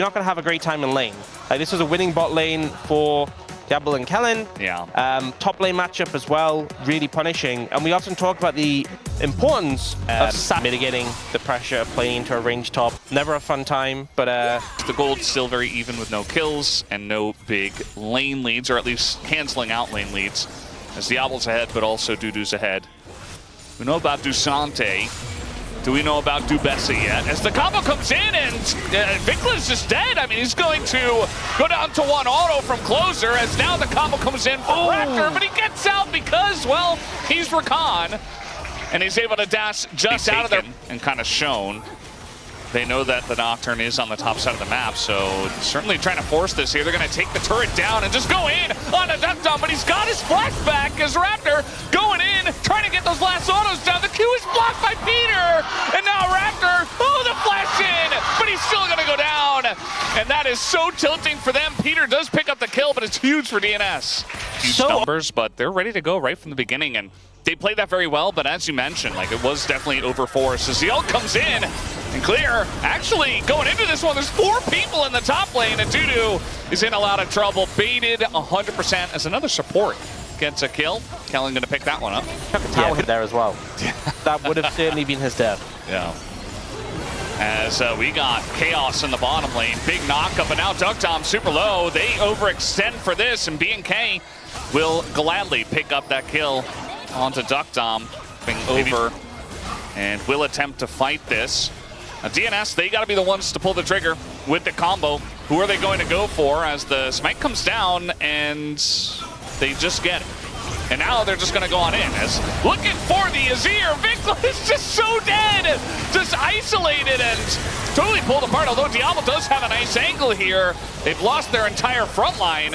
you're not going to have a great time in lane. Like, this was a winning bot lane for Diablo and Kellen. Yeah. Top lane matchup as well, really punishing. And we often talk about the importance of mitigating the pressure of playing into a range top. Never a fun time, but the gold's still very even with no kills and no big lane leads, or at least canceling out lane leads. As Diablo's ahead, but also Dudu's ahead. We know about Dusante. Do we know about Dubessa yet? As the combo comes in and Vikla's just dead. I mean, he's going to go down to 1 auto from closer as now the combo comes in for Raptor, but he gets out because, well, he's Rakan. And he's able to dash just out of there and kind of shown. They know that the Nocturne is on the top side of the map, so certainly trying to force this here. They're going to take the turret down and just go in on a duck down, but he's got his flashback as Raptor going in, trying to get those last autos down. The Q is blocked by Peter, and now Raptor, oh, the flash in, but he's still going to go down. And that is so tilting for them. Peter does pick up the kill, but it's huge for DNS. Huge numbers, but they're ready to go right from the beginning, and they played that very well, but as you mentioned, like, it was definitely overforced. As the ult comes in, and Clear, actually, going into this one, there's 4 people in the top lane, and Dudu is in a lot of trouble. Baited 100% as another support gets a kill. Kellen going to pick that one up. Chuck a tower hit there as well. That would have certainly been his death. Yeah. As we got Chaos in the bottom lane. Big knockup, but now Duckdom super low. They overextend for this, and BNK will gladly pick up that kill onto Duckdom, being over, and will attempt to fight this. Now, DNS, they got to be the ones to pull the trigger with the combo. Who are they going to go for as the smite comes down and they just get it? And now they're just going to go on in as looking for the Azir. Vikla is just so dead, just isolated and totally pulled apart. Although Diablo does have a nice angle here, they've lost their entire front line.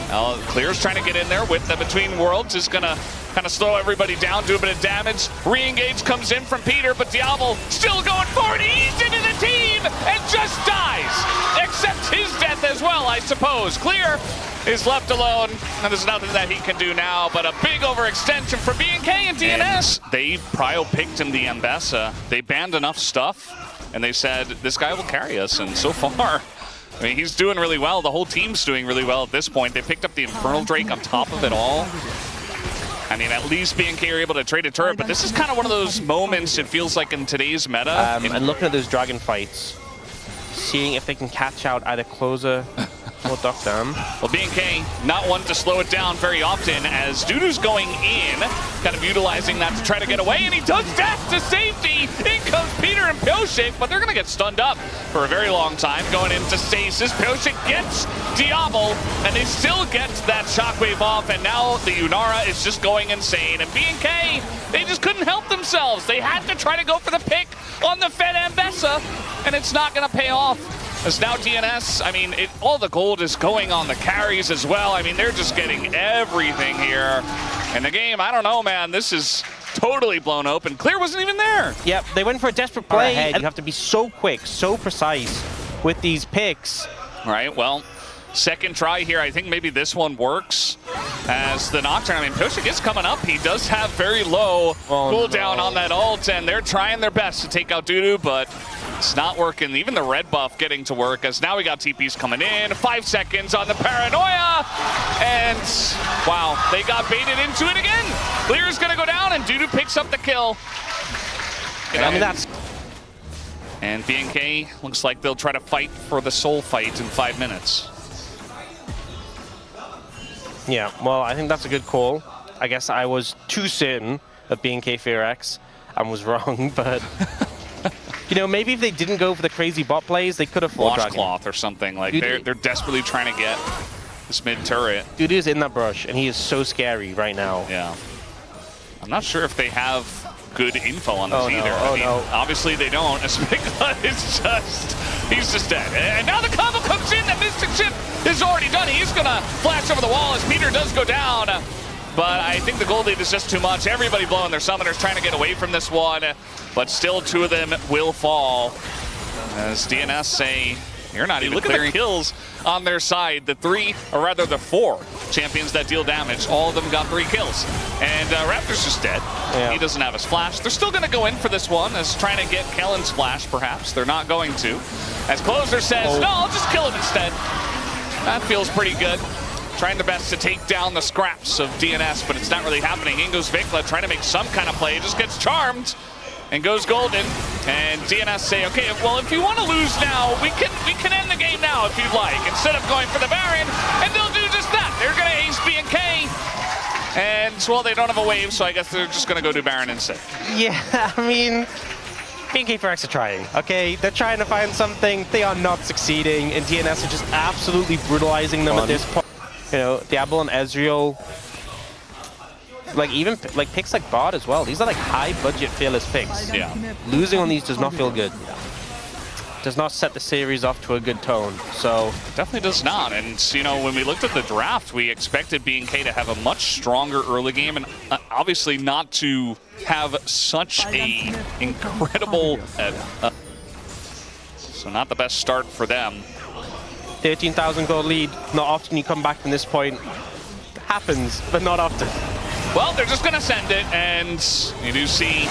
Now Clear's trying to get in there with the Between Worlds, is going to kind of slow everybody down, do a bit of damage. Re-engage comes in from Peter, but Diablo still going forward. He's into the team and just dies. Accepts his death as well, I suppose. Clear is left alone, and there's nothing that he can do now, but a big overextension for BNK and DNS. And they prio-picked him the Ambessa. They banned enough stuff, and they said, this guy will carry us, and so far, I mean, he's doing really well. The whole team's doing really well at this point. They picked up the Infernal Drake on top of it all. I mean, at least BNK are able to trade a turret, but this is kind of one of those moments, it feels like, in today's meta. And looking at those dragon fights, seeing if they can catch out either closer or Duckdom. Well, BNK, not one to slow it down very often, as Dudu's going in, kind of utilizing that to try to get away, and he does dash to safety. In comes Peter and Peyz, but they're going to get stunned up for a very long time. Going into stasis, Peyz gets Diablo, and they still get that shockwave off, and now the Unara is just going insane. And BNK, they just couldn't help themselves. They had to try to go for the pick on the Fed Ambessa, and it's not going to pay off. As now DNS, I mean, all the gold is going on the carries as well. I mean, they're just getting everything here. And the game, I don't know, man, this is totally blown open. Clear wasn't even there. Yep, they went for a desperate play. You have to be so quick, so precise with these picks. All right, well, second try here. I think maybe this one works. As the Nocturne, I mean, Peyz is coming up. He does have very low cooldown on that ult, and they're trying their best to take out Dudu, but it's not working. Even the red buff getting to work, as now we got TPs coming in. 5 seconds on the Paranoia, and wow, they got baited into it again. Clear's gonna go down, and Dudu picks up the kill. I mean, that's... And BNK looks like they'll try to fight for the soul fight in 5 minutes. Yeah, well, I think that's a good call. I guess I was too certain of BNK FEARX and was wrong, but... You know, maybe if they didn't go for the crazy bot plays, they could have fought Dragon. Washcloth or something. Like, they're desperately trying to get this mid-turret. Dudu's in that brush, and he is so scary right now. Yeah. I'm not sure if they have good info on this either. No. I mean, obviously they don't. It's just, he's just dead. And now the combo comes in. The Mystic Chip is already done. He's going to flash over the wall as Peter does go down. But I think the gold lead is just too much. Everybody blowing their summoners, trying to get away from this one. But still, 2 of them will fall. As DNS say, you're not even clearing kills on their side. The 4 champions that deal damage. All of them got 3 kills. And Raptor's just dead. Yeah. He doesn't have his flash. They're still going to go in for this one as trying to get Kellen's flash, perhaps. They're not going to. As Closer says, no, I'll just kill him instead. That feels pretty good. Trying their best to take down the scraps of DNS, but it's not really happening. In goes Vikla, trying to make some kind of play. Just gets charmed and goes golden. And DNS say, okay, well, if you want to lose now, we can end the game now if you'd like, instead of going for the Baron. And they'll do just that. They're going to ace BNK. And, well, they don't have a wave, so I guess they're just going to go do Baron instead. Yeah, I mean, BNK FEARX are trying, okay? They're trying to find something. They are not succeeding, and DNS are just absolutely brutalizing them at this point. You know, Diablo and Ezreal, like even like picks like Bard as well. These are like high-budget fearless picks. Yeah. Losing on these does not feel good. Does not set the series off to a good tone. So definitely does not. And you know, when we looked at the draft, we expected BNK to have a much stronger early game, and obviously not to have such a incredible. So not the best start for them. 13,000 gold lead. Not often you come back from this point. Happens, but not often. Well, they're just going to send it, and you do see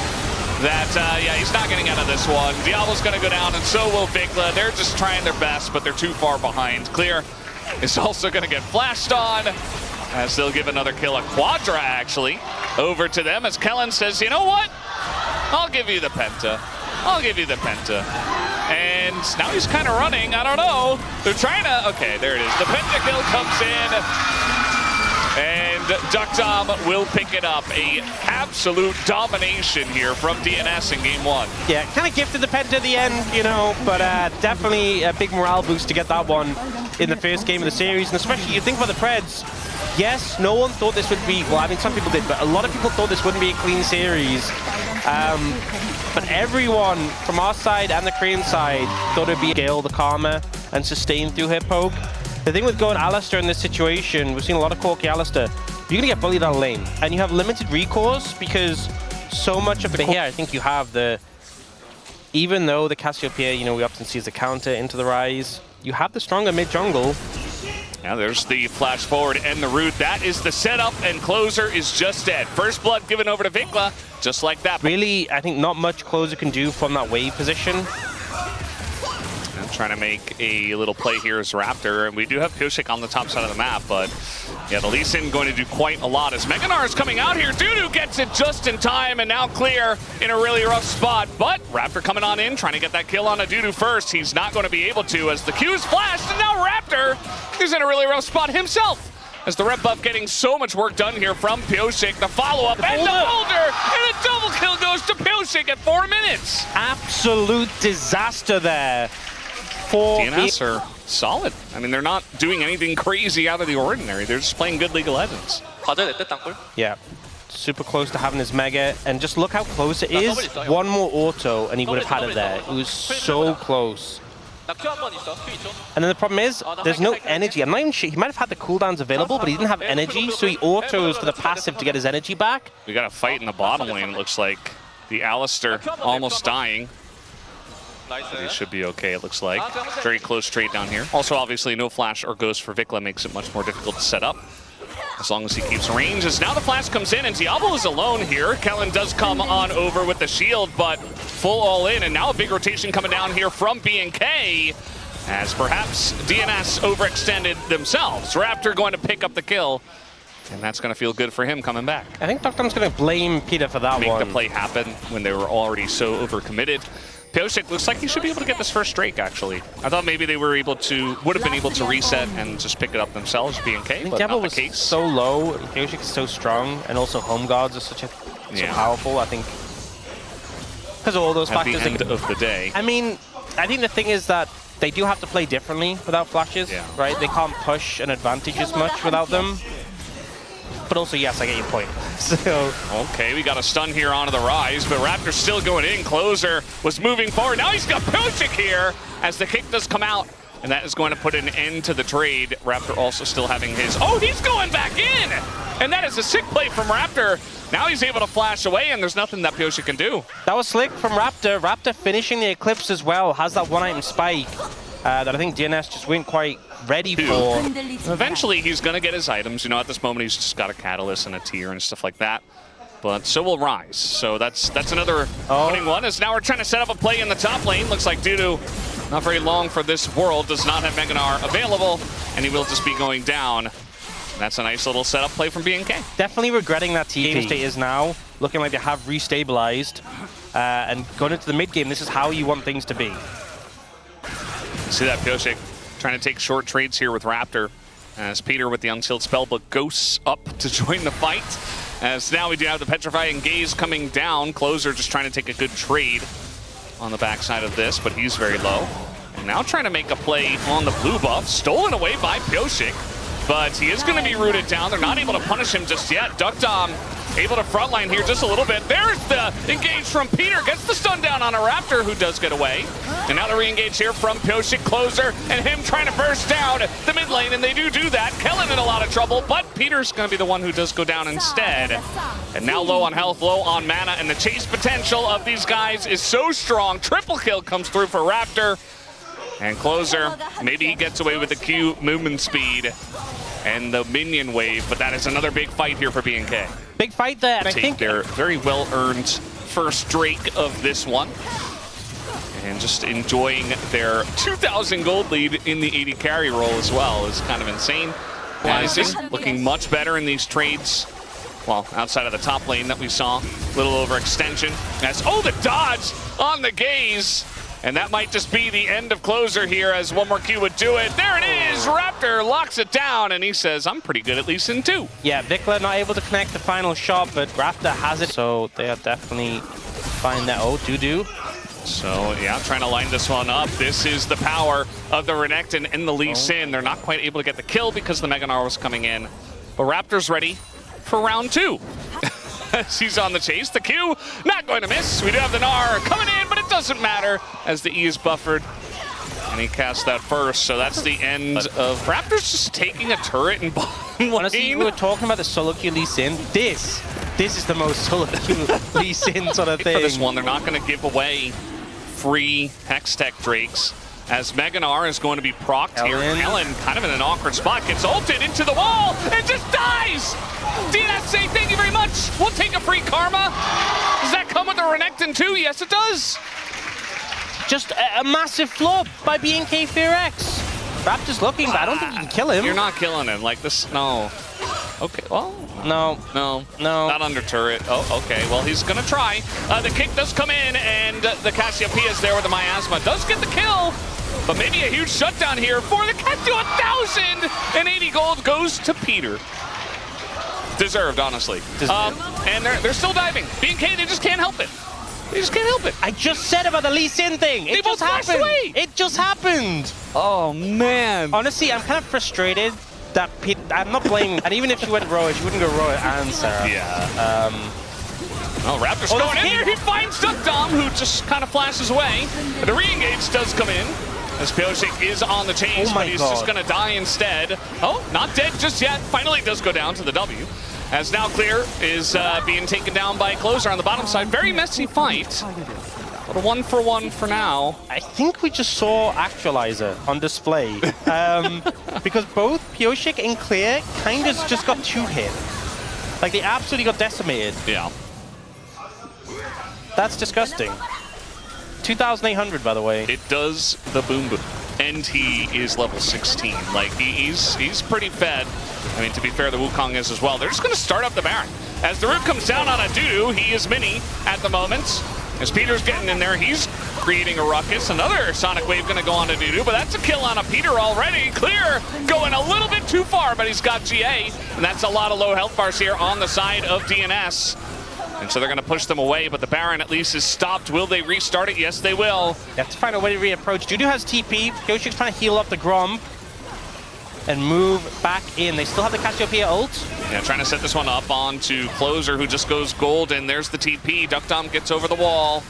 that, yeah, he's not getting out of this one. Diablo's going to go down, and so will Vikla. They're just trying their best, but they're too far behind. Clear is also going to get flashed on, as they'll give another kill, a Quadra, actually, over to them, as Kellen says, you know what? I'll give you the Penta. I'll give you the Penta. And now he's kind of running. I don't know. They're trying to... Okay, there it is. The pentakill comes in. And Duckdom will pick it up. A absolute domination here from DNS in game 1. Yeah, kind of gifted the Penta at the end, you know, but definitely a big morale boost to get that one in the first game of the series. And especially, you think about the Preds. Yes, no one thought this would be... Well, I mean, some people did, but a lot of people thought this wouldn't be a clean series. But everyone from our side and the Korean side thought it would be Gale the Karma and sustain through her poke. The thing with going Alistar in this situation, we've seen a lot of corky Alistar, you're going to get bullied out of lane. And you have limited recourse because so much of the... But here, I think you have the... Even though the Cassiopeia, you know, we often see as a counter into the Rise, you have the stronger mid-jungle. Now there's the flash forward and the root. That is the setup, and Closer is just dead. First blood given over to Vikla, just like that. Really, I think not much Closer can do from that wave position. I'm trying to make a little play here as Raptor, and we do have Peyz on the top side of the map, but yeah, the Lee Sin going to do quite a lot as Meganar is coming out here. Dudu gets it just in time, and now Clear in a really rough spot, but Raptor coming on in, trying to get that kill on a Dudu first. He's not going to be able to as the Q's flashed, and now Raptor is in a really rough spot himself. As the red buff getting so much work done here from Peyz, the follow-up, and the boulder, and a double kill goes to Peyz at 4 minutes. Absolute disaster there. DNS are solid. I mean, they're not doing anything crazy out of the ordinary. They're just playing good League of Legends. Yeah, super close to having his Mega, and just look how close it is. One more auto, and he would have had it there. It was so close. And then the problem is, there's no energy. I'm not even sure. He might have had the cooldowns available, but he didn't have energy, so he autos for the passive to get his energy back. We got a fight in the bottom lane, it looks like. The Alistar almost dying. But he should be okay, it looks like. Very close trade down here. Also, obviously, no flash or ghost for Vikla makes it much more difficult to set up. As long as he keeps range. As now the flash comes in, and Diablo is alone here. Kellen does come on over with the shield, but full all in. And now a big rotation coming down here from BNK. As perhaps DNS overextended themselves. Raptor going to pick up the kill. And that's going to feel good for him coming back. I think Duckdom's going to blame Peter for that one. Make the play happen when they were already so overcommitted. Peyz looks like he should be able to get this first Drake, actually. I thought maybe they were able to, would have been able to reset and just pick it up themselves, BNK, but Diablo not the case. Was so low, Peyz is so strong, and also home guards are so powerful, I think. Because of all those factors. At the end of the day. I mean, I think the thing is that they do have to play differently without flashes, right? They can't push an advantage as much without them. But also, yes, I get your point. So okay, we got a stun here onto the Rise, but Raptor's still going in. Closer was moving forward. Now he's got Peyz here as the kick does come out, and that is going to put an end to the trade. Raptor also still having his... Oh, he's going back in! And that is a sick play from Raptor. Now he's able to flash away, and there's nothing that Peyz can do. That was slick from Raptor. Raptor finishing the Eclipse as well. Has that one-item spike. that I think DNS just weren't quite ready for. Eventually, he's going to get his items. You know, at this moment, he's just got a Catalyst and a tier and stuff like that. But so will Rise. So that's another winning one. As now we're trying to set up a play in the top lane. Looks like Dudu, not very long for this world, does not have Mega Gnar available, and he will just be going down. That's a nice little setup play from BNK. Definitely regretting that team state is now looking like they have restabilized. And going into the mid game, this is how you want things to be. See that Peyz trying to take short trades here with Raptor. As Peter with the unsealed spellbook ghosts up to join the fight. As now we do have the Petrifying Gaze coming down. Closer just trying to take a good trade on the backside of this, but he's very low. And now trying to make a play on the blue buff. Stolen away by Peyz, but he is going to be rooted down. They're not able to punish him just yet. Duckdom able to frontline here just a little bit. There's the engage from Peter. Gets the stun down on a Raptor who does get away. And now the re-engage here from Peyz, Closer, and him trying to burst down the mid lane, and they do that. Kellen in a lot of trouble, but Peter's going to be the one who does go down instead. And now low on health, low on mana, and the chase potential of these guys is so strong. Triple kill comes through for Raptor. And Closer, maybe he gets away with the Q movement speed and the minion wave, but that is another big fight here for BNK. Big fight there, and I think their very well-earned first Drake of this one. And just enjoying their 2,000 gold lead in the 80 carry role as well is kind of insane. Looking much better in these trades. Well, outside of the top lane that we saw, little overextension. The dodge on the gaze. And that might just be the end of Closer here, as one more Q would do it. There it is! Raptor locks it down, and he says, I'm pretty good at least in 2. Yeah, Vikla not able to connect the final shot, but Raptor has it, so they are definitely finding that. Oh, Dudu. So, yeah, trying to line this one up. This is the power of the Renekton and the Lee Sin. They're not quite able to get the kill because the Mega Gnar was coming in. But Raptor's ready for round 2. He's on the chase. The Q not going to miss. We do have the Gnar coming in, but it doesn't matter as the E is buffered. And he cast that first, so that's the end of Raptors just taking a turret and bottom lane. Honestly, we were talking about the solo queue Lee Sin. This is the most solo queue Lee Sin sort of thing. For this one, they're not going to give away free Hextech Drakes, as Mega Gnar is going to be procced here. Ellen kind of in an awkward spot, gets ulted into the wall and just dies! DNS say thank you very much. We'll take a free karma. Does that come with the Renekton too? Yes, it does. Just a massive flop by BNK FEARX. Raptor's looking, but I don't think you can kill him. You're not killing him like this. No. Okay, well. No. Not under turret. Oh, okay. Well, he's going to try. The kick does come in, and the Cassiopeia is there with the Miasma. Does get the kill, but maybe a huge shutdown here for the Cassio. 1,080 gold goes to Peter. Deserved, honestly. And they're still diving. BNK, they just can't help it. They just can't help it. I just said about the Lee Sin thing. It just happened. It just happened. Oh, man. Honestly, I'm kind of frustrated that I'm not blaming. And even if she went Roa, she wouldn't go Roa and Sarah. Yeah. Well, Raptor's going in there. He finds Duckdom, who just kind of flashes away. But the re-engage does come in, as Peyz is on the chase, but he's just going to die instead. Oh, not dead just yet. Finally does go down to the W. As now Clear is being taken down by Closer on the bottom side. Very messy fight. But a 1-for-1 for now. I think we just saw Actualizer on display. Because both Peyz and Clear kind of just got 2 hit. Like, they absolutely got decimated. Yeah. That's disgusting. 2,800, by the way. It does the boom boom. And he is level 16. Like, he's pretty fed. I mean, to be fair, the Wukong is as well. They're just going to start up the Baron. As the root comes down on a Dudu, he is mini at the moment. As Peter's getting in there, he's creating a ruckus. Another Sonic Wave going to go on to Dudu, but that's a kill on a Peter already. Clear going a little bit too far, but he's got GA. And that's a lot of low health bars here on the side of DNS. And so they're going to push them away, but the Baron at least is stopped. Will they restart it? Yes, they will. They have to find a way to reapproach. Dudu has TP. Peyz trying to heal up the Grom and move back in. They still have the Cassiopeia ult. Yeah, trying to set this one up onto Closer, who just goes gold, and there's the TP. Duckdom gets over the wall.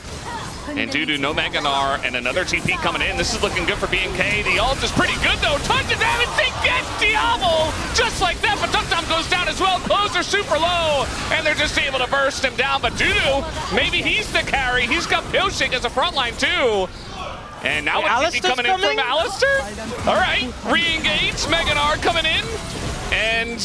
And Dudu, no Mega Gnar, and another TP coming in. This is looking good for BNK. The ult is pretty good, though. Tons of damage. They get Diablo just like that, but Duckdom goes down as well. Closer super low, and they're just able to burst him down. But Dudu, maybe he's the carry. He's got Peyz as a frontline, too. And now what's coming in from Alistair? All right, re-engage, Meganar coming in. And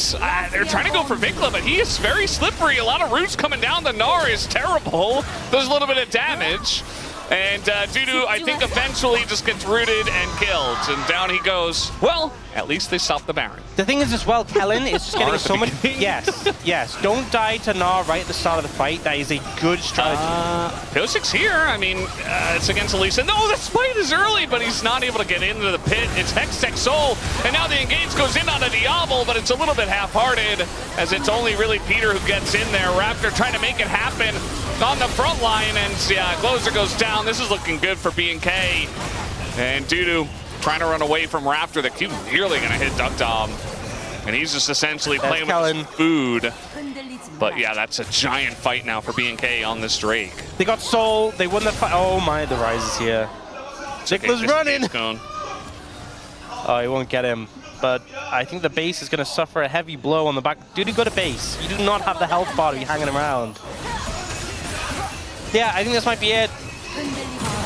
they're trying to go for Vikla, but he is very slippery. A lot of roots coming down. The Gnar is terrible. Does a little bit of damage. And Dudu, I think, eventually just gets rooted and killed. And down he goes. Well, at least they stopped the Baron. The thing is as well, Kellen is just getting so much... Yes. Don't die to Gnar right at the start of the fight. That is a good strategy. Peyz here. I mean, it's against Elisa. No, the spite is early, but he's not able to get into the pit. It's Hextech Soul, and now the engage goes in on a Diablo, but it's a little bit half-hearted, as it's only really Peter who gets in there. Raptor trying to make it happen on the front line, and yeah, Closer goes down. This is looking good for BNK. And Dudu trying to run away from Raptor. The Q nearly going to hit Duckdom. And he's just essentially playing with his food. But yeah, that's a giant fight now for BNK on this Drake. They got Soul. They won the fight. Oh my, the Rise is here. Zikla's running. Oh, he won't get him. But I think the base is going to suffer a heavy blow on the back. Dudu, go to base. You do not have the health bar to be hanging around. Yeah, I think this might be it.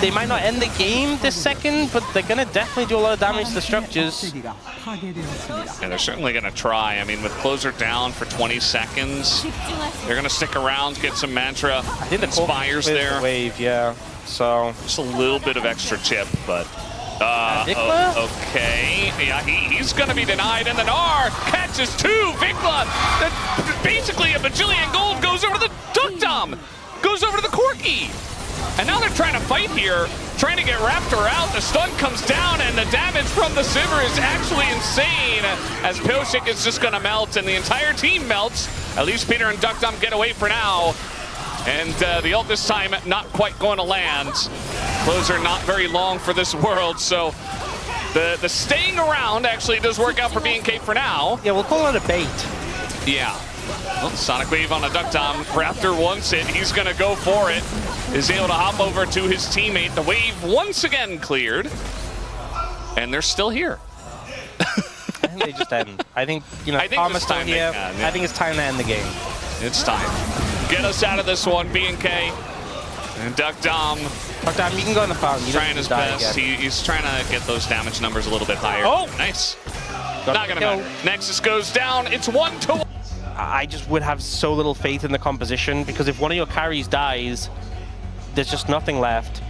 They might not end the game this second, but they're going to definitely do a lot of damage to the structures. And they're certainly going to try. I mean, with Closer down for 20 seconds, they're going to stick around, get some mantra. I think the Inspires there. Wave, yeah. So just a little bit of extra chip, but... okay. Yeah, he's going to be denied, and the Gnar catches two. Vikla, basically a bajillion gold, goes over to the Duckdom, goes over to the Corki. And now they're trying to fight here, trying to get Raptor out. The stun comes down, and the damage from the Sivir is actually insane, as Peyz is just going to melt, and the entire team melts. At least Peter and Duckdom get away for now. And the ult this time not quite going to land. Closer not very long for this world, so the staying around actually does work out for BNK for now. Yeah, we'll call it a bait. Yeah. Well, Sonic Wave on a Duckdom. Raptor wants it. He's going to go for it. Is able to hop over to his teammate. The wave once again cleared. And they're still here. I think they just end. I think, you know, Karma's still here. I think it's time to end the game. It's time. Get us out of this one, BNK. And Duckdom. Duckdom, you can go in the fountain. Trying his best. He's trying to get those damage numbers a little bit higher. Oh, nice. Not going to matter. Nexus goes down. It's 1-1. I just would have so little faith in the composition, because if one of your carries dies, there's just nothing left.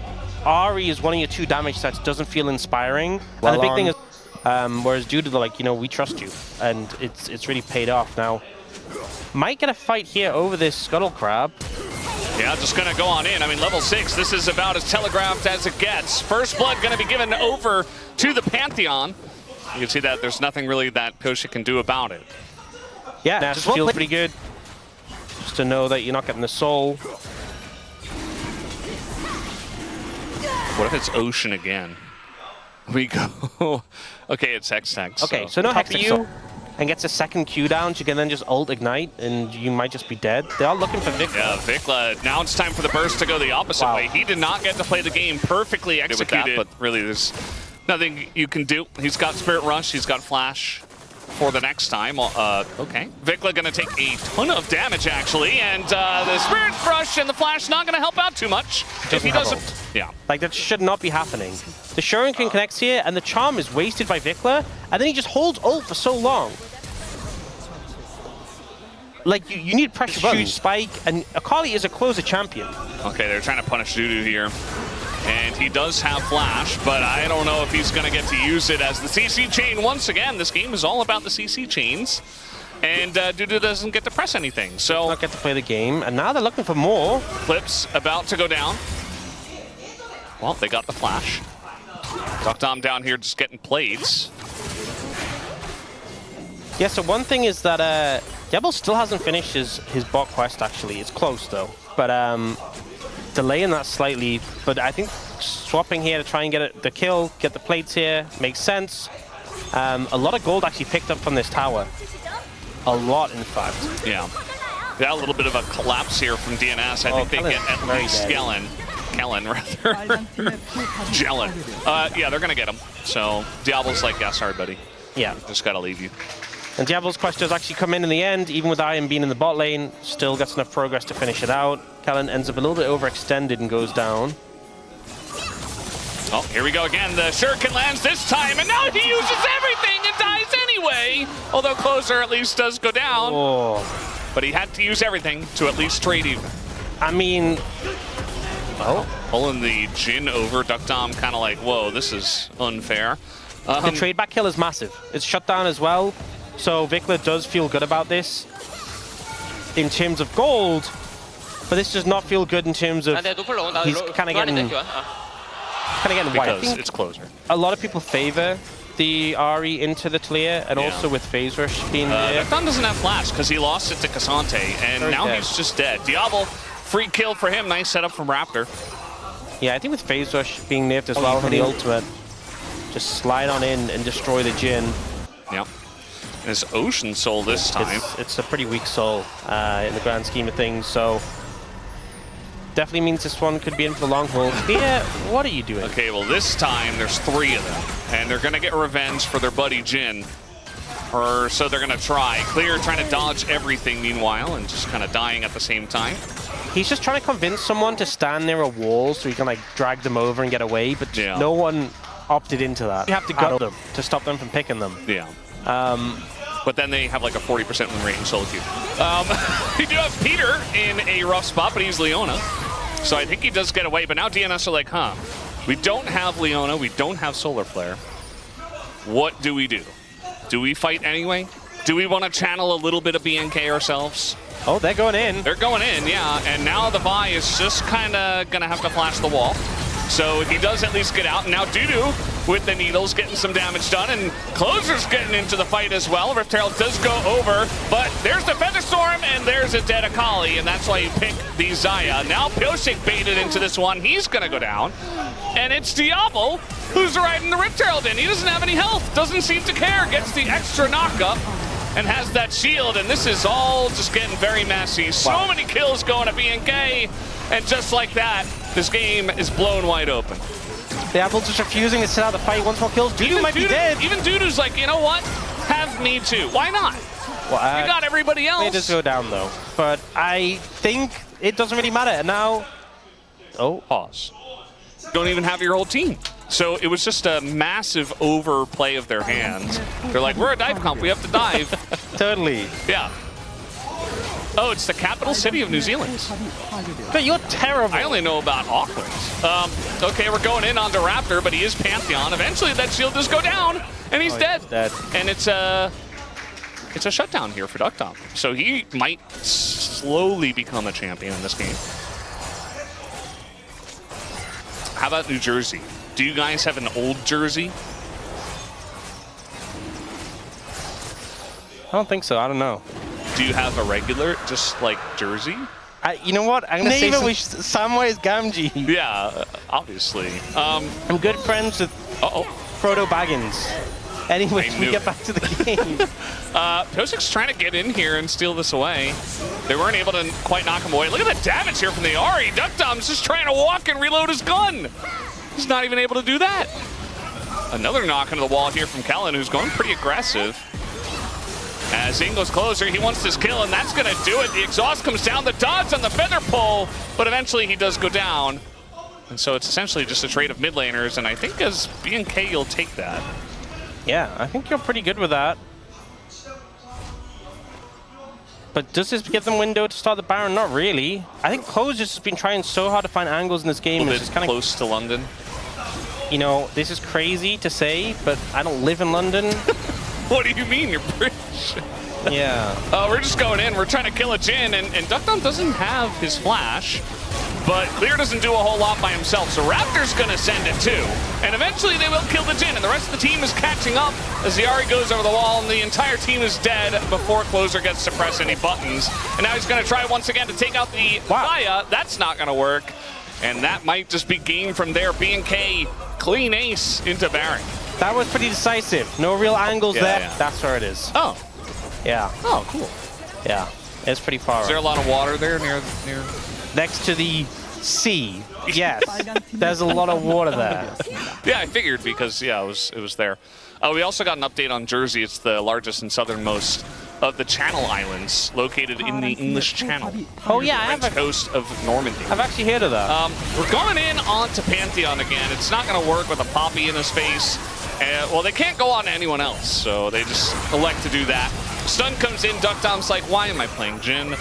Ari is one of your 2 damage sets, doesn't feel inspiring. And the big thing is, whereas Dudu, they're like, you know, we trust you. And it's really paid off now. Might get a fight here over this Scuttle Crab. Yeah, just going to go on in. I mean, level 6, this is about as telegraphed as it gets. First blood going to be given over to the Pantheon. You can see that there's nothing really that Peyz can do about it. Yeah, it just feels pretty good. Just to know that you're not getting the soul. What if it's Ocean again? We go... Okay, it's Hextech. Okay, so no Hextech Soul. And gets a second Q down, you can then just ult Ignite, and you might just be dead. They are looking for Vikla. Yeah, Vikla. Now it's time for the burst to go the opposite way. He did not get to play the game perfectly executed, but really there's nothing you can do. He's got Spirit Rush, he's got Flash for the next time. Okay. Vikla going to take a ton of damage, actually, and the Spirit Rush and the Flash not going to help out too much. If he doesn't... Yeah. Like, that should not be happening. The Shuriken connects here, and the Charm is wasted by Vikla, and then he just holds ult for so long. Like, you need pressure shoot, spike, and Akali is a closer champion. Okay, they're trying to punish Dudu here. And he does have Flash, but I don't know if he's going to get to use it as the CC chain. Once again, this game is all about the CC chains. And Dudu doesn't get to press anything, so... Not get to play the game, and now they're looking for more. Clips about to go down. Well, they got the Flash. Duckdom down here just getting Peyz. Yeah, so one thing is that Devil still hasn't finished his bot quest, actually. It's close, though. But delaying that slightly. But I think swapping here to try and get the kill, get the plates here, makes sense. A lot of gold actually picked up from this tower. A lot, in fact. Yeah. Got a little bit of a collapse here from DNS. I think they get at least Kellen, rather. Jellen. Yeah, they're going to get him. So Diablo's like, yeah, sorry, buddy. Yeah. Just got to leave you. And Diablo's quest does actually come in the end, even with Iron being in the bot lane. Still gets enough progress to finish it out. Kellen ends up a little bit overextended and goes down. Oh, here we go again. The shuriken lands this time, and now he uses everything and dies anyway. Although Closer at least does go down. Oh. But he had to use everything to at least trade even. I mean... Oh. Pulling the Jin over, Duckdom kind of like, whoa, this is unfair. The trade back kill is massive. It's shut down as well. So Vikla does feel good about this in terms of gold. But this does not feel good in terms of he's kind of getting white. Because it's Closer. A lot of people favor the Ahri into the clear, and also with phase rush being there. Duckdom doesn't have flash because he lost it to Cassante, and now he's just dead. Diablo, free kill for him. Nice setup from Raptor. Yeah, I think with phase rush being nerfed as well for the ultimate, just slide on in and destroy the Jin. Yep. And it's Ocean Soul this time. It's a pretty weak soul in the grand scheme of things, so definitely means this one could be in for the long haul. Yeah, what are you doing? Okay, well this time there's 3 of them, and they're gonna get revenge for their buddy Jin. Or so they're gonna try. Clear trying to dodge everything meanwhile, and just kind of dying at the same time. He's just trying to convince someone to stand near a wall so he can like drag them over and get away, but no one opted into that. You have to gut them to stop them from picking them. Yeah. But then they have like a 40% win rate in solo queue. We do have Peter in a rough spot, but he's Leona. So I think he does get away, but now DNS are like, huh, we don't have Leona, we don't have Solar Flare. What do we do? Do we fight anyway? Do we want to channel a little bit of BNK ourselves? Oh, they're going in. They're going in, yeah. And now the Vi is just kind of going to have to flash the wall. So he does at least get out. And now Dudu with the needles getting some damage done. And Closer's getting into the fight as well. Rift Herald does go over. But there's the Featherstorm and there's a dead Akali. And that's why you pick the Xayah. Now Pyosik baited into this one. He's going to go down. And it's Diablo who's riding the Rift Herald in. He doesn't have any health. Doesn't seem to care. Gets the extra knockup. And has that shield, and this is all just getting very messy. So many kills going to BNK, and just like that, this game is blown wide open. The Apple's just refusing to sit out the fight. Once more kills, Dudu might be dead. Even Dudu's like, you know what? Have me too. Why not? Well, you got everybody else. They just go down though. But I think it doesn't really matter. And now, pause. Don't even have your whole team. So it was just a massive overplay of their hands. They're like, we're a dive comp, we have to dive. Totally. Yeah. Oh, it's the capital city of New Zealand. But you're terrible. I only know about Auckland. Okay, we're going in onto Raptor, but he is Pantheon. Eventually that shield does go down, and he's dead. And it's a shutdown here for Duckdom. So he might slowly become a champion in this game. How about New Jersey? Do you guys have an old jersey? I don't think so. I don't know. Do you have a regular, just like jersey? You know what? I'm gonna say Samwise Gamgee. Yeah, obviously. I'm good friends with Frodo Baggins. Anyway, we get back to the game. Pyosik's trying to get in here and steal this away. They weren't able to quite knock him away. Look at the damage here from the Ahri. Duckdom's just trying to walk and reload his gun. He's not even able to do that. Another knock into the wall here from Kellen, who's going pretty aggressive. As in goes Closer, he wants this kill, and that's going to do it. The exhaust comes down, the dodge on the feather pull, but eventually he does go down. And so it's essentially just a trade of mid laners, and I think as BNK, you'll take that. Yeah, I think you're pretty good with that. But does this give them window to start the Baron? Not really. I think Closer's been trying so hard to find angles in this game. It's kind of close to London. You know, this is crazy to say, but I don't live in London. What do you mean? You're British. Yeah. We're just going in. We're trying to kill a Jin, and Duckdom doesn't have his flash. But Clear doesn't do a whole lot by himself, so Raptor's gonna send it too. And eventually they will kill the Jin, and the rest of the team is catching up as the Ahri goes over the wall, and the entire team is dead before Closer gets to press any buttons. And now he's gonna try once again to take out the Xayah. That's not gonna work. And that might just be game from there. BNK, clean ace into Baron. That was pretty decisive. No real angles there. Yeah. That's where it is. Oh. Yeah. Oh, cool. Yeah. It's pretty far. Is there a lot of water there near? Next to the sea. Yes. There's a lot of water there. Yeah, I figured because, yeah, it was there. We also got an update on Jersey. It's the largest and southernmost of the Channel Islands, located in the English Channel. Oh yeah, the French coast of Normandy. I've actually heard of that. We're going in onto Pantheon again. It's not going to work with a Poppy in his face. Well, they can't go on to anyone else, so they just elect to do that. Stun comes in, Duck Dom's like, why am I playing Jin?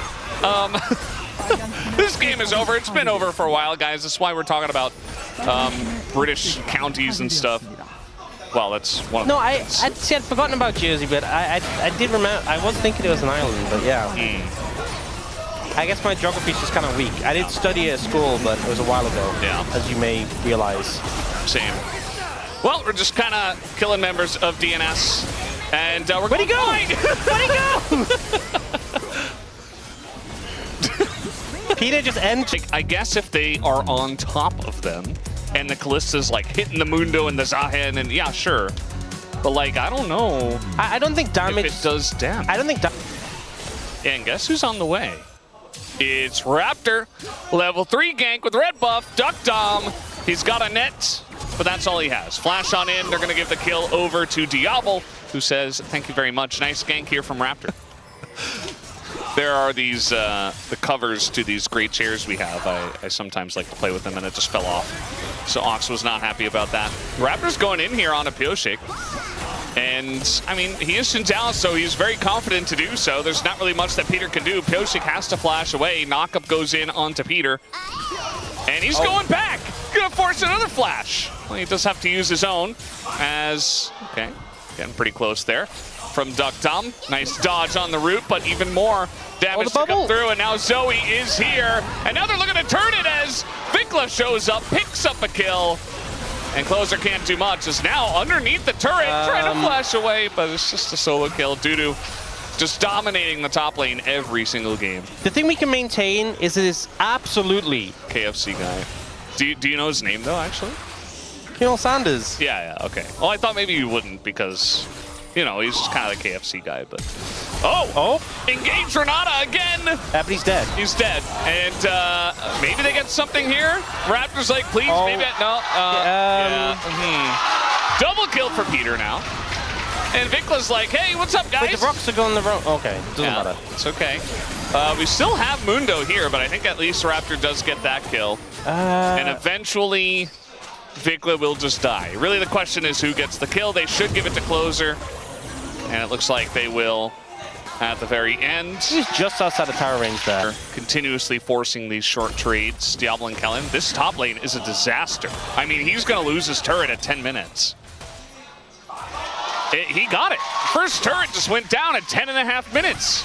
This game is over. It's been over for a while, guys. That's why we're talking about British counties and stuff. Well, that's one of No, I'd forgotten about Jersey, but I did remember. I was thinking it was an island, but yeah. I guess my geography's just kind of weak. I did study at school, but it was a while ago. Yeah. As you may realize. Same. Well, we're just kind of killing members of DNS, and we're going. Where'd he go? Where'd he go? Peter just entered. I guess if they are on top of them, and the Kallista's like hitting the Mundo and the Zahen, and yeah, sure. But like, I don't know. I don't think damage. If it does damage. I don't think and guess who's on the way? It's Raptor. Level 3 gank with red buff. Duck Dom. He's got a net, but that's all he has. Flash on in. They're going to give the kill over to Diablo, who says, thank you very much. Nice gank here from Raptor. There are these, the covers to these great chairs we have. I sometimes like to play with them, and it just fell off. So Ox was not happy about that. Raptor's going in here on a Peyz. And, I mean, he is Shindao, so he's very confident to do so. There's not really much that Peter can do. Peyz has to flash away. Knockup goes in onto Peter. And he's going back. Gonna force another flash. Well, he does have to use his own as, okay, getting pretty close there. From Duck Dom. Nice dodge on the route, but even more damage to come through. And now Zoe is here. And now they're looking to turn it as Vikla shows up, picks up a kill. And Closer can't do much. Is now underneath the turret, trying to flash away, but it's just a solo kill. Dudu just dominating the top lane every single game. The thing we can maintain is it is absolutely KFC guy. Do you know his name though, actually? Colonel Sanders. Yeah, okay. Well, I thought maybe you wouldn't because, you know, he's just kind of the KFC guy, but... Oh! Engage Renata again! But he's dead. He's dead. And maybe they get something here? Raptor's like, please, maybe... No. Double kill for Peter now. And Vikla's like, hey, what's up, guys? Wait, the rocks are going the wrong... Okay, doesn't matter. It's okay. We still have Mundo here, but I think at least Raptor does get that kill. And eventually, Vikla will just die. Really, the question is who gets the kill. They should give it to Closer. And it looks like they will at the very end. He's just outside of tower range there. Continuously forcing these short trades. Diablo and Kellen. This top lane is a disaster. I mean, he's going to lose his turret at 10 minutes. He got it. First turret just went down at 10.5 minutes.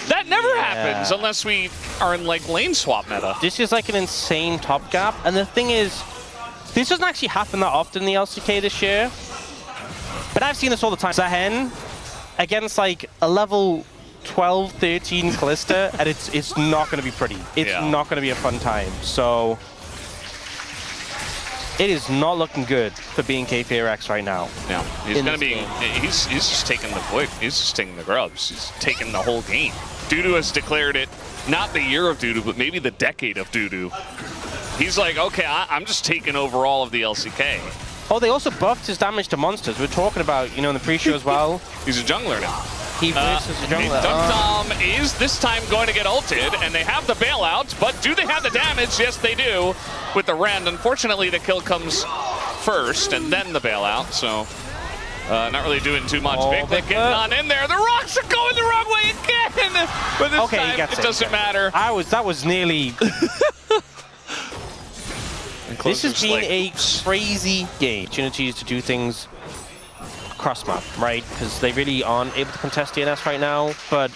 That never happens unless we are in like lane swap meta. This is like an insane top gap. And the thing is, this doesn't actually happen that often in the LCK this year. But I've seen this all the time. Zahen against like a level 12, 13 Callista, and it's not going to be pretty. It's not going to be a fun time. So it is not looking good for BNK FEARX right now. Yeah, he's going to be. He's just taking the void. He's just taking the grubs. He's taking the whole game. Dudu has declared it not the year of Dudu, but maybe the decade of Dudu. He's like, okay, I'm just taking over all of the LCK. Oh, they also buffed his damage to monsters. We're talking about, you know, in the pre-show as well. He's a jungler now. He plays as a jungler. Duck Dom is this time going to get ulted, and they have the bailout, but do they have the damage? Yes, they do, with the Rend. Unfortunately, the kill comes first, and then the bailout, so not really doing too much. Vikla getting on in there. The rocks are going the wrong way again, but this time it doesn't matter. That was nearly... This has been a crazy game. Opportunities to do things cross-map, right? Because they really aren't able to contest DNS right now, but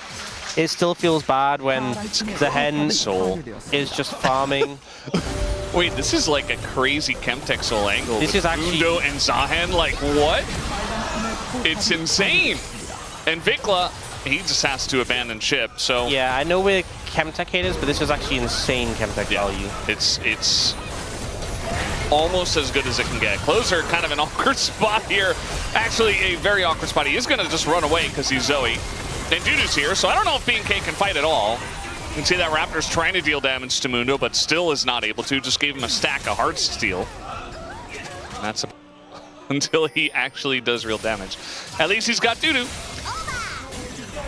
it still feels bad when Zahen is just farming. Wait, this is like a crazy Chemtech Soul angle. This is actually... Mundo and Zahen, like, what? It's insane. And Vikla, he just has to abandon ship, so... Yeah, I know we're Chemtech haters, but this is actually insane Chemtech value. It's almost as good as it can get. Closer, kind of an awkward spot here. Actually, a very awkward spot. He is going to just run away because he's Zoe. And Dudu's here, so I don't know if BNK can fight at all. You can see that Raptor's trying to deal damage to Mundo, but still is not able to. Just gave him a stack of Heartsteel. That's until he actually does real damage. At least he's got Dudu.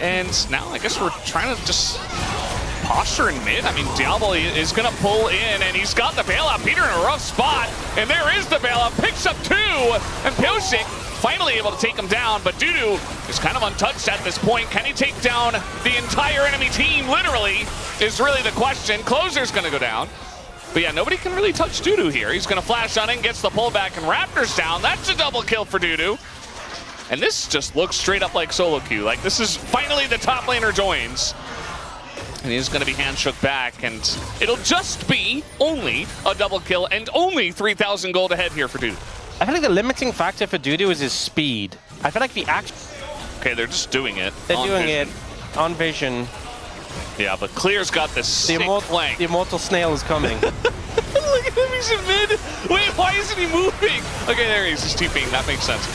And now I guess we're trying to just posture in mid. I mean, Diablo is going to pull in, and he's got the bailout. Peter in a rough spot, and there is the bailout. Picks up 2, and Peyz finally able to take him down, but Dudu is kind of untouched at this point. Can he take down the entire enemy team, literally, is really the question. Closer's going to go down. But yeah, nobody can really touch Dudu here. He's going to flash on in, gets the pullback, and Raptor's down. That's a double kill for Dudu. And this just looks straight up like solo queue. Like, this is finally the top laner joins. And he's going to be handshook back, and it'll just be only a double kill and only 3,000 gold ahead here for Dudu. I feel like the limiting factor for Dudu is his speed. I feel like the action... Okay, they're just doing it. They're doing it on vision. Yeah, but Clear's got this sick flank. The immortal snail is coming. Look at him, he's in mid. Wait, why isn't he moving? Okay, there he is, he's TPing, that makes sense.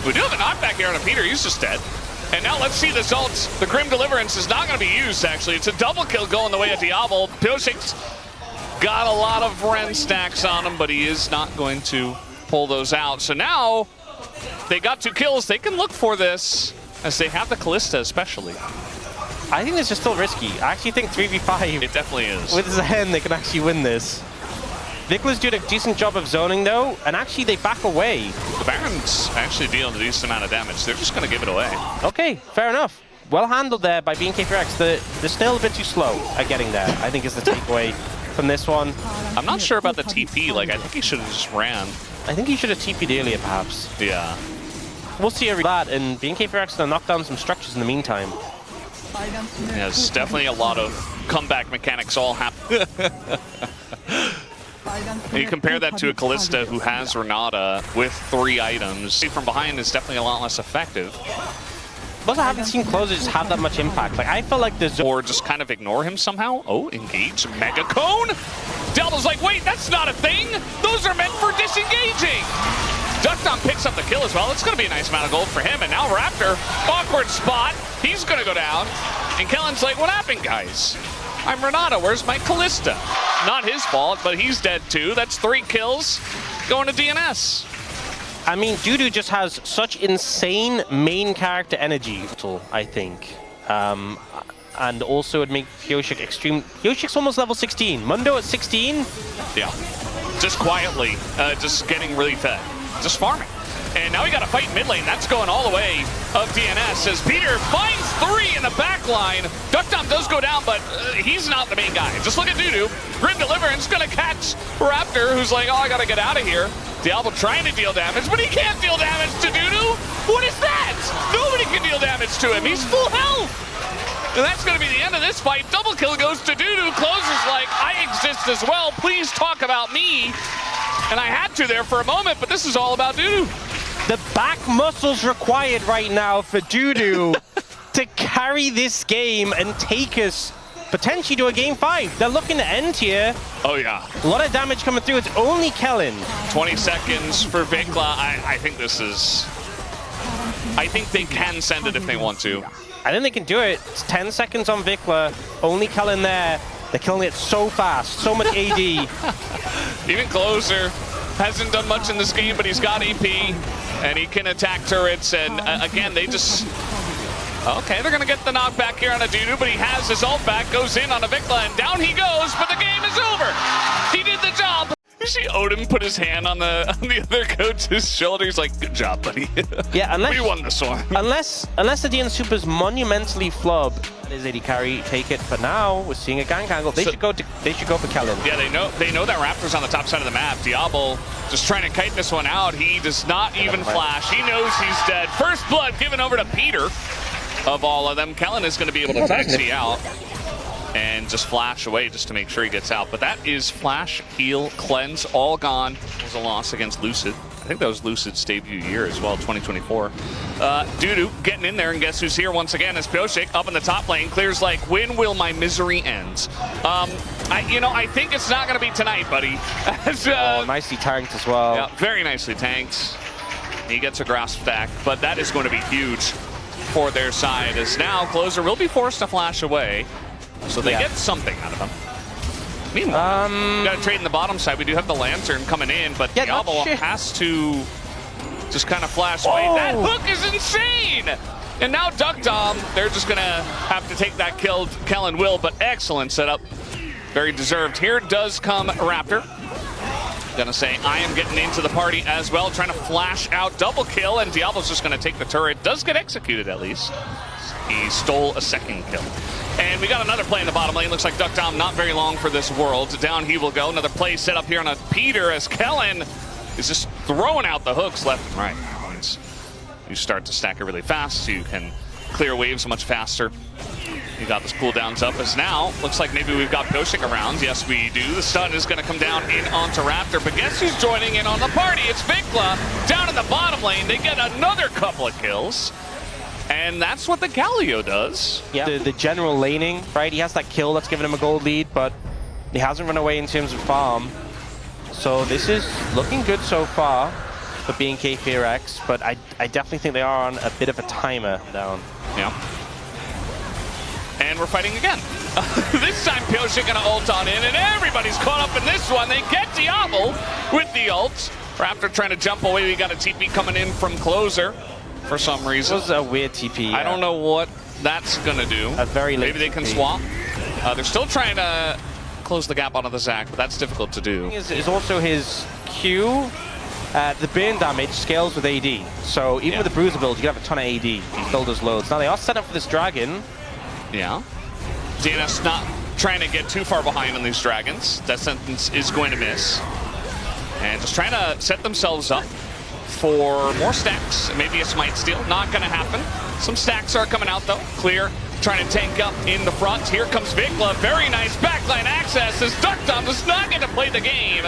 We do have a knockback here on a Peter, he's just dead. And now let's see the ult. The Grim Deliverance is not going to be used, actually. It's a double kill going the way of Diablo. Peyz got a lot of Ren stacks on him, but he is not going to pull those out. So now they got 2 kills. They can look for this, as they have the Kalista especially. I think this is still risky. I actually think 3v5. It definitely is. With Zen, they can actually win this. Vikla's doing a decent job of zoning, though, and actually they back away. The Baron's actually dealing a decent amount of damage. They're just going to give it away. Okay, fair enough. Well handled there by BNK FEARX. They're still a bit too slow at getting there, I think is the takeaway from this one. I'm not sure about the TP. Like, I think he should have just ran. I think he should have TP'd earlier, perhaps. Yeah. We'll see that, and BNK FEARX going to knock down some structures in the meantime. Yeah, there's definitely a lot of comeback mechanics all happening. You compare that to a Kalista who has Renata with 3 items. See from behind is definitely a lot less effective. But I haven't seen closers have that much impact. Like, I feel like the zone... Or just kind of ignore him somehow. Oh, engage. Mega Cone? Delta's like, wait, that's not a thing. Those are meant for disengaging. Duckdown picks up the kill as well. It's going to be a nice amount of gold for him. And now Raptor, awkward spot. He's going to go down. And Kellen's like, what happened, guys? I'm Renata. Where's my Kalista? Not his fault, but he's dead too. That's 3 kills going to DNS. I mean, Dudu just has such insane main character energy, I think. And also would make Xiaoxu extreme... Xiaoxu's almost level 16. Mundo at 16? Yeah. Just quietly, just getting really fed. Just farming. And now we got a fight in mid lane. That's going all the way of DNS as Peter finds 3 in the back line. Duckdown does go down, but he's not the main guy. Just look at Dudu. Grim Deliverance gonna catch Raptor, who's like, oh, I gotta get out of here. Diablo trying to deal damage, but he can't deal damage to Dudu. What is that? Nobody can deal damage to him. He's full health. And that's going to be the end of this fight. Double kill goes to Dudu. Closes like, I exist as well. Please talk about me. And I had to there for a moment, but this is all about Dudu. The back muscles required right now for Dudu to carry this game and take us potentially to a game 5. They're looking to end here. Oh, yeah. A lot of damage coming through. It's only Kellen. 20 seconds for Vikla. I think this is... I think they can send it if they want to. I think they can do it. It's 10 seconds on Vikla. Only Kellen there. They're killing it so fast. So much AD. Even Closer hasn't done much in this game, but he's got EP. And he can attack turrets. And again, they just... Okay, they're going to get the knockback here on a Dudu, but he has his ult back, goes in on a Vikla, and down he goes, but the game is over. He did the job. You see Odin put his hand on the other coach's shoulder. He's like, good job, buddy. Yeah, unless... we won this one. Unless the DNS SOOPers monumentally flub, is AD carry, take it. But now we're seeing a gank angle. They should go for Kellen. Yeah, they know that Raptor's on the top side of the map. Diablo just trying to kite this one out. He does not even flash. He knows he's dead. First blood given over to Peter. Of all of them, Kellen is going to be able to taxi out and just flash away just to make sure he gets out. But that is flash, heal, cleanse, all gone. It was a loss against Lucid. I think that was Lucid's debut year as well, 2024. Dudu getting in there, and guess who's here once again is Peyz up in the top lane. Clear's like, when will my misery end? I think it's not going to be tonight, buddy. Nicely tanked as well. Yeah, very nicely tanked. He gets a grasp stack, but that is going to be huge for their side, as now Closer will be forced to flash away. So they get something out of him. Meanwhile, we got to trade in the bottom side. We do have the Lantern coming in, but Diablo has to just kind of flash away. That hook is insane! And now Duckdom, they're just gonna have to take that kill. Kellen will, but excellent setup. Very deserved. Here does come Raptor. Gonna say, I am getting into the party as well, trying to flash out double kill, and Diablo's just gonna take the turret. Does get executed at least. He stole a second kill. And we got another play in the bottom lane. Looks like Duckdom not very long for this world. Down he will go. Another play set up here on a Peter as Kellen is just throwing out the hooks left and right. You start to stack it really fast, so you can clear waves much faster. You got this cooldowns up as now. Looks like maybe we've got Peyz around. Yes, we do. The stun is going to come down in onto Raptor, but guess who's joining in on the party? It's Vikla down in the bottom lane. They get another couple of kills. And that's what the Galio does. Yeah, the general laning, right? He has that kill that's given him a gold lead, but he hasn't run away in terms of farm. So this is looking good so far for BNK FEARX, but I definitely think they are on a bit of a timer down. Yeah. And we're fighting again. This time Peyz gonna ult on in, and everybody's caught up in this one. They get Diablo with the ult. Raptor trying to jump away. We got a TP coming in from Closer for some reason. It was a weird TP. I don't know what that's gonna do. A very late Maybe they can TP. swap. They're still trying to close the gap onto the Zac, but that's difficult to do. Is also his Q. The burn damage scales with AD. So even with the Bruiser build, you can have a ton of AD. He still does loads. Now they are set up for this dragon. Yeah. DNS not trying to get too far behind on these dragons. That sentence is going to miss. And just trying to set themselves up for more stacks. Maybe a smite steal. Not going to happen. Some stacks are coming out though. Clear. Trying to tank up in the front. Here comes Vikla. Very nice backline access as Duckdom does not get to play the game.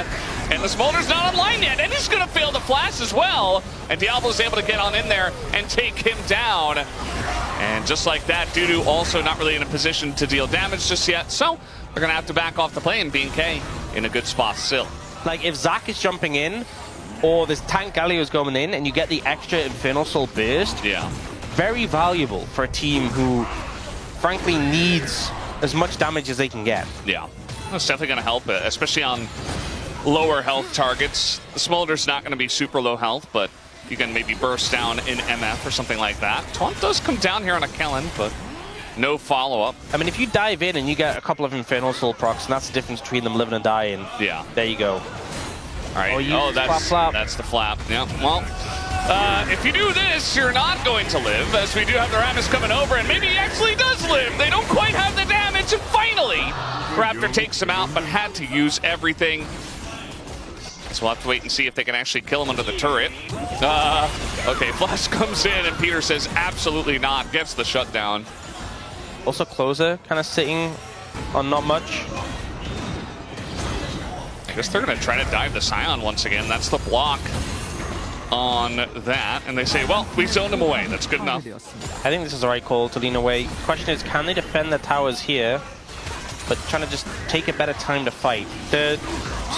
And the Smolder's not online yet. And he's going to fail the flash as well. And Diablo's able to get on in there and take him down. And just like that, Dudu also not really in a position to deal damage just yet. So they're going to have to back off the play, and BNK in a good spot still. Like if Zac is jumping in, or this tank Galio is going in, and you get the extra Infernal Soul burst, very valuable for a team who frankly needs as much damage as they can get. Yeah, that's definitely going to help, especially on lower health targets. The Smolder's not going to be super low health, but you can maybe burst down in MF or something like that. Taunt does come down here on a Kellen, but no follow-up. I mean, if you dive in and you get a couple of Infernal Soul procs, and that's the difference between them living and dying. Yeah. There you go. All right. Oh, that's the flap. Yeah. Well, if you do this, you're not going to live, as we do have the Rammus coming over, and maybe he actually does live. They don't quite have the damage, and finally, Raptor takes him out, but had to use everything. So we'll have to wait and see if they can actually kill him under the turret. Okay, Flash comes in, and Peter says absolutely not. Gets the shutdown. Also, Closer kind of sitting on not much. I guess they're going to try to dive the Scion once again. That's the block on that. And they say, well, we zoned him away. That's good enough. I think this is the right call to lean away. Question is, can they defend the towers here? But trying to just take a better time to fight. The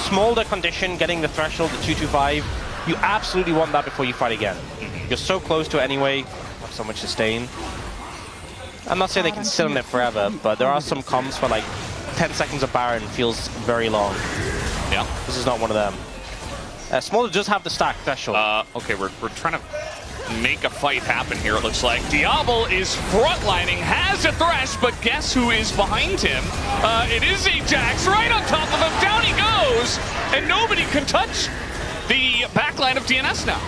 Smolder condition, getting the threshold to 225, you absolutely want that before you fight again. You're so close to it anyway, have so much sustain. I'm not saying they can sit on it forever, but there are some comms for like 10 seconds of Baron feels very long. Yeah. This is not one of them. Smolder does have the stack threshold. Okay, we're trying to make a fight happen here, it looks like. Diablo is frontlining, has a thresh, but guess who is behind him? It is a Jax right on top of him. Down he goes, and nobody can touch the backline of DNS now.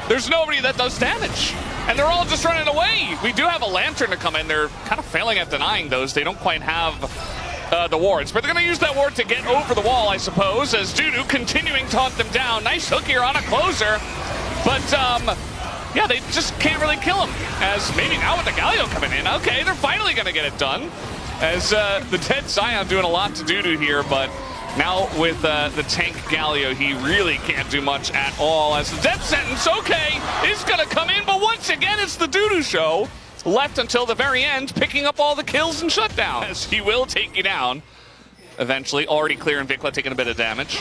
There's nobody that does damage, and they're all just running away. We do have a Lantern to come in. They're kind of failing at denying those. They don't quite have the wards, but they're going to use that ward to get over the wall, I suppose, as Dudu continuing to taunt them down. Nice hook here on a Closer, but yeah, they just can't really kill him, as maybe now with the Galio coming in, okay, they're finally going to get it done, as the dead Scion doing a lot to Dudu here, but now with the tank Galio, he really can't do much at all, as the death sentence, okay, is going to come in, but once again, it's the Dudu show. Left until the very end, picking up all the kills and shutdowns. He will take you down eventually. Already clear, and Vikla taking a bit of damage.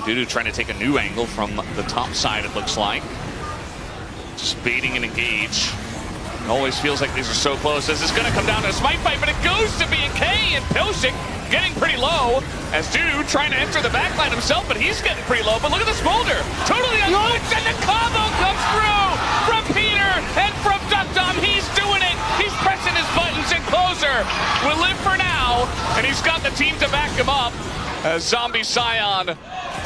Dudu trying to take a new angle from the top side, it looks like. Just baiting and engage. It always feels like these are so close, as it's going to come down to a smite fight, but it goes to BNK, and Peyz getting pretty low as Dudu trying to enter the backline himself, but he's getting pretty low. But look at the Smolder, totally unlocked, and the combo comes through from Peter and from Dudu. He's doing it. He's pressing his buttons, and Closer will live for now, and he's got the team to back him up. Zombie Scion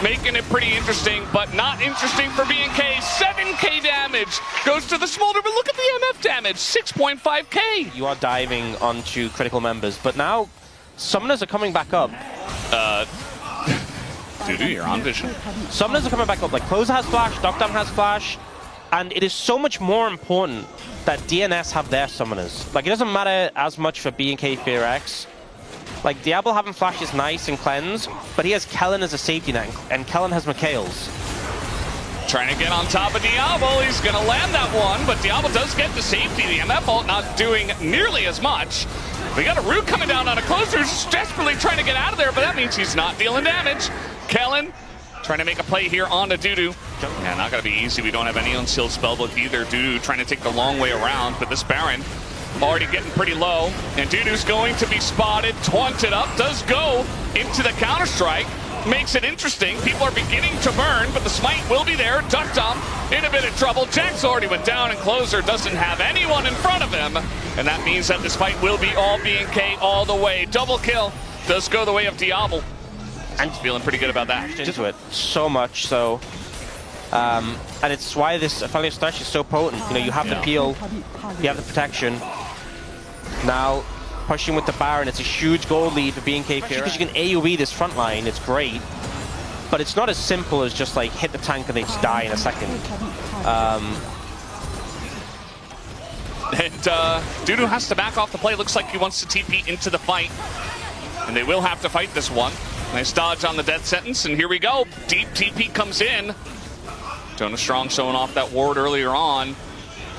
making it pretty interesting, but not interesting for BNK. 7k damage goes to the Smolder, but look at the MF damage, 6.5k. You are diving onto critical members, but now summoners are coming back up. Dudu, you're on vision. Summoners are coming back up. Like Closer has flash, Dudu has flash, and it is so much more important that DNS have their summoners. Like, it doesn't matter as much for BNK FEARX. Like, Diablo having flash is nice and cleanse, but he has Kellen as a safety net, and Kellen has Mikhail's. Trying to get on top of Diablo, he's gonna land that one, but Diablo does get the safety. The MF ult not doing nearly as much. We got a root coming down on a Closer, who's desperately trying to get out of there, but that means he's not dealing damage. Kellen trying to make a play here on to Dudu. Yeah, not gonna be easy. We don't have any unsealed spellbook either. Dudu trying to take the long way around, but this Baron already getting pretty low, and Dudu's going to be spotted, taunted up, does go into the counter-strike, makes it interesting. People are beginning to burn, but the smite will be there. Dudu in a bit of trouble. Jax already went down, and Closer doesn't have anyone in front of him, and that means that this fight will be all BNK all the way. Double kill does go the way of Diablo, and feeling pretty good about that. Into it so much, so and it's why this Affiliate Slash is so potent. You know, you have the peel, you have the protection. Now pushing with the Baron, it's a huge goal lead for BNK FEARX because you can AoE this front line. It's great, but it's not as simple as just like hit the tank and they just die in a second. And Dudu has to back off the play. Looks like he wants to TP into the fight, and they will have to fight this one. Nice dodge on the death sentence, and here we go. Deep TP comes in. Jonah Strong showing off that ward earlier on.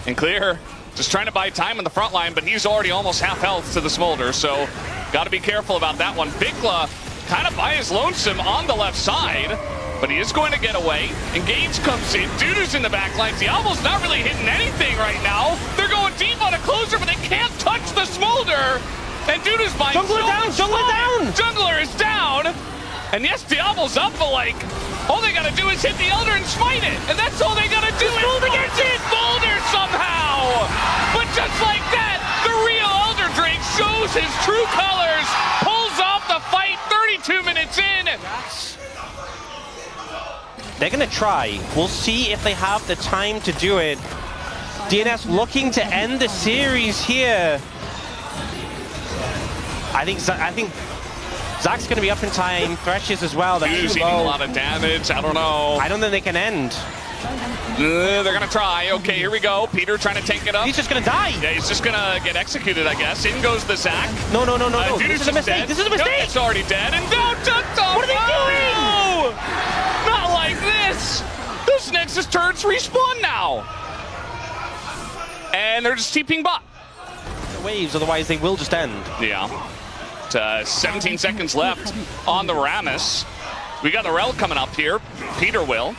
And Clear just trying to buy time in the front line, but he's already almost half health to the Smolder, so got to be careful about that one. Bigla kind of by his lonesome on the left side, but he is going to get away. Engage comes in. Dudu's in the back line. Diablo's not really hitting anything right now. They're going deep on a Closer, but they can't touch the Smolder. And Dudu's buying Jungler down! Jungler down! Jungler is down! And yes, Diablo's up, but like, all they gotta do is hit the Elder and smite it! And that's all they gotta do is gets it! Boulder somehow! But just like that, the real Elder Drake shows his true colors, pulls off the fight 32 minutes in! They're gonna try. We'll see if they have the time to do it. DNS looking to end the series here. I think Zach's going to be up in time. Thresh is as well. Dudu's eating a lot of damage. I don't know. I don't think they can end. They're going to try. Okay, here we go. Peter trying to take it up. He's just going to die. Yeah, he's just going to get executed, I guess. In goes the Zach. No. Dudu's This is a mistake. dead. This is a mistake. No, it's already dead. And What are they doing? Not like this. Those Nexus turrets respawn now. And they're just TPing bot. Waves, otherwise they will just end. Yeah. 17 seconds left on the Rammus. We got the Rel coming up here. Peter will.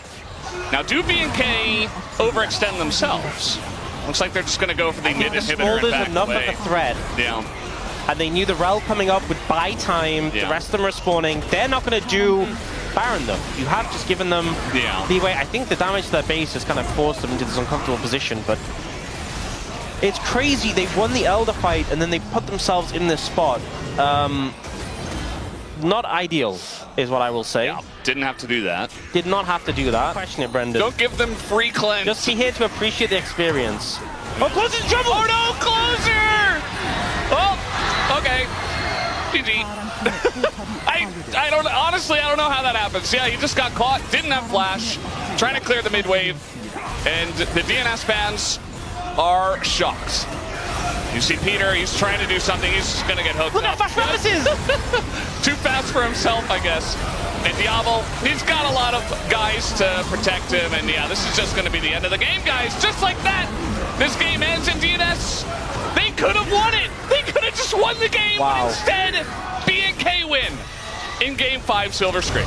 Now, do BNK overextend themselves? Looks like they're just going to go for the mid inhibitor and back enough away. of a threat. Yeah. And they knew the Rel coming up would buy time. Yeah. The rest of them are spawning. They're not going to do Baron, though. You have just given them leeway. I think the damage to their base has kind of forced them into this uncomfortable position, but it's crazy. They won the Elder fight, and then they put themselves in this spot. Not ideal, is what I will say. Yeah, didn't have to do that. Did not have to do that. Question it, Brendan. Don't give them free cleanse. Just be here to appreciate the experience. Oh, Closer's in trouble! Oh no, Closer! Oh, okay. GG. I don't, honestly, I don't know how that happens. Yeah, he just got caught, didn't have flash, trying to clear the mid wave, and the DNS fans are shocked. You see Peter, he's trying to do something, he's just gonna get hooked Look up. how fast this is! Too fast for himself, I guess. And Diablo, he's got a lot of guys to protect him, and yeah, this is just gonna be the end of the game, guys. Just like that, this game ends in DNS. They could have won it! They could have just won the game, but instead, BNK win in Game 5 Silver Screen.